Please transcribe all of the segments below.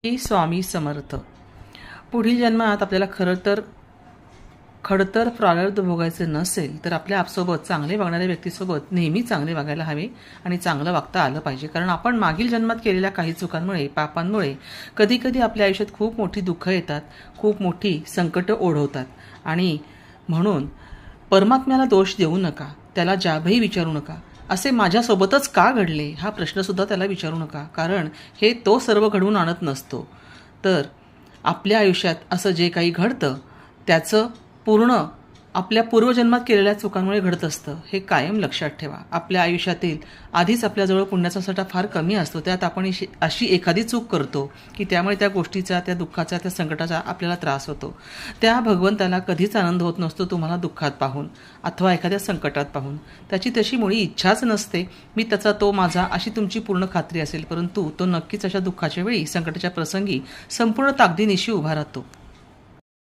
श्री स्वामी समर्थ. पुढील जन्मात आपल्याला खडतर प्रारब्ध भोगायचे नसेल तर आपल्या आपसोबत चांगले वागणाऱ्या व्यक्तीसोबत नेहमी चांगले वागायला हवे आणि चांगलं वागता आलं पाहिजे. कारण आपण मागील जन्मात केलेल्या काही चुकांमुळे, पापांमुळे कधीकधी आपल्या आयुष्यात खूप मोठी दुःख येतात, खूप मोठी संकटं ओढवतात. आणि म्हणून परमात्म्याला दोष देऊ नका, त्याला जाबही विचारू नका. असे माझ्यासोबतच का घडले हा प्रश्नसुद्धा त्याला विचारू नका, कारण हे तो सर्व घडवून आणत नसतो. तर आपल्या आयुष्यात असं जे काही घडतं त्याचं पूर्ण आपल्या पूर्वजन्मात केलेल्या चुकांमुळे घडत असतं, हे कायम लक्षात ठेवा. आपल्या आयुष्यातील आधीच आपल्याजवळ पुण्याचा साठा फार कमी असतो, त्यात आपण अशी एखादी चूक करतो की त्यामुळे त्या गोष्टीचा, त्या दुःखाचा, त्या संकटाचा आपल्याला त्रास होतो. त्या भगवंताला कधीच आनंद होत नसतो तुम्हाला दुःखात पाहून अथवा एखाद्या संकटात पाहून. त्याची तशी मुळी इच्छाच नसते. मी त्याचा, तो माझा अशी तुमची पूर्ण खात्री असेल, परंतु तो नक्कीच अशा दुःखाच्या वेळी, संकटाच्या प्रसंगी संपूर्ण ताकदीनिशी उभा राहतो.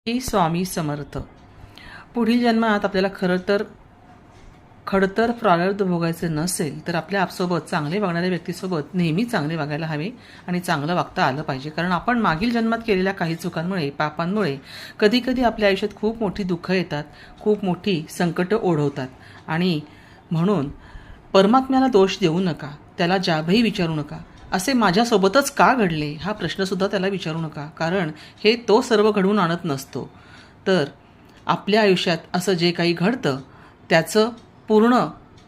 श्री स्वामी समर्थ. पुढील जन्मात आपल्याला खडतर प्रारब्ध भोगायचे नसेल तर आपल्या आपसोबत चांगले वागणाऱ्या व्यक्तीसोबत नेहमी चांगले वागायला हवे आणि चांगलं वागता आलं पाहिजे. कारण आपण मागील जन्मात केलेल्या काही चुकांमुळे, पापांमुळे कधीकधी आपल्या आयुष्यात खूप मोठी दुःख येतात, खूप मोठी संकटं ओढवतात. आणि म्हणून परमात्म्याला दोष देऊ नका, त्याला जाबही विचारू नका. असे माझ्यासोबतच का घडले हा प्रश्नसुद्धा त्याला विचारू नका, कारण हे तो सर्व घडवून आणत नसतो. तर आपल्या आयुष्यात असं जे काही घडतं त्याचं पूर्ण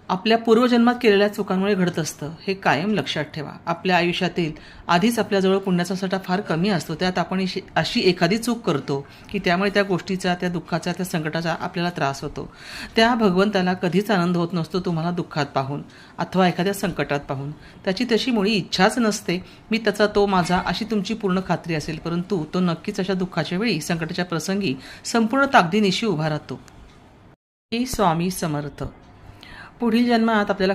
आपल्या पूर्वजन्मात केलेल्या चुकांमुळे घडत असतं, हे कायम लक्षात ठेवा. आपल्या आयुष्यातील आधीच आपल्याजवळ पुण्याचा साठा फार कमी असतो, त्यात आपण अशी एखादी चूक करतो की त्यामुळे त्या गोष्टीचा, त्या दुःखाचा, त्या संकटाचा आपल्याला त्रास होतो. त्या भगवंताला कधीच आनंद होत नसतो तुम्हाला दुःखात पाहून अथवा एखाद्या संकटात पाहून. त्याची तशी मुळी इच्छाच नसते. मी त्याचा, तो माझा अशी तुमची पूर्ण खात्री असेल, परंतु तो नक्कीच अशा दुःखाच्या वेळी, संकटाच्या प्रसंगी संपूर्ण ताकदीनिशी उभा राहतो. श्री स्वामी समर्थ. पुढील जन्मात आपल्याला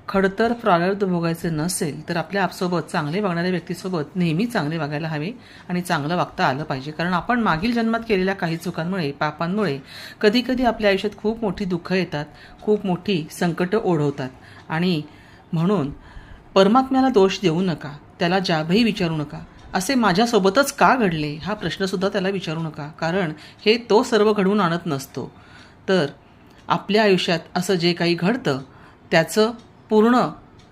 खडतर प्रारब्ध भोगायचे नसेल तर आपल्या आपसोबत चांगले वागणाऱ्या व्यक्तीसोबत नेहमी चांगले वागायला हवे आणि चांगलं वागता आलं पाहिजे. कारण आपण मागील जन्मात केलेल्या काही चुकांमुळे, पापांमुळे कधीकधी आपल्या आयुष्यात खूप मोठी दुःख येतात, खूप मोठी संकटं ओढवतात. आणि म्हणून परमात्म्याला दोष देऊ नका, त्याला जाबही विचारू नका. असे माझ्यासोबतच का घडले हा प्रश्नसुद्धा त्याला विचारू नका, कारण हे तो सर्व घडवून आणत नसतो. तर आपल्या आयुष्यात असं जे काही घडतं त्याचं पूर्ण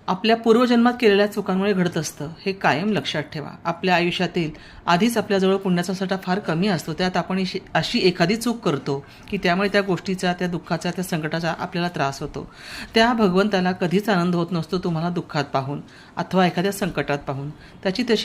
आपल्या पूर्वजन्मात केलेल्या चुकांमुळे घडत असतं, हे कायम लक्षात ठेवा. आपल्या आयुष्यातील आधीच आपल्याजवळ पुण्याचा साठा फार कमी असतो, त्यात आपण अशी एखादी चूक करतो की त्यामुळे त्या गोष्टीचा, त्या दुःखाचा, त्या संकटाचा आपल्याला त्रास होतो. त्या भगवंताला कधीच आनंद होत नसतो तुम्हाला दुःखात पाहून अथवा एखाद्या संकटात पाहून. त्याची तशी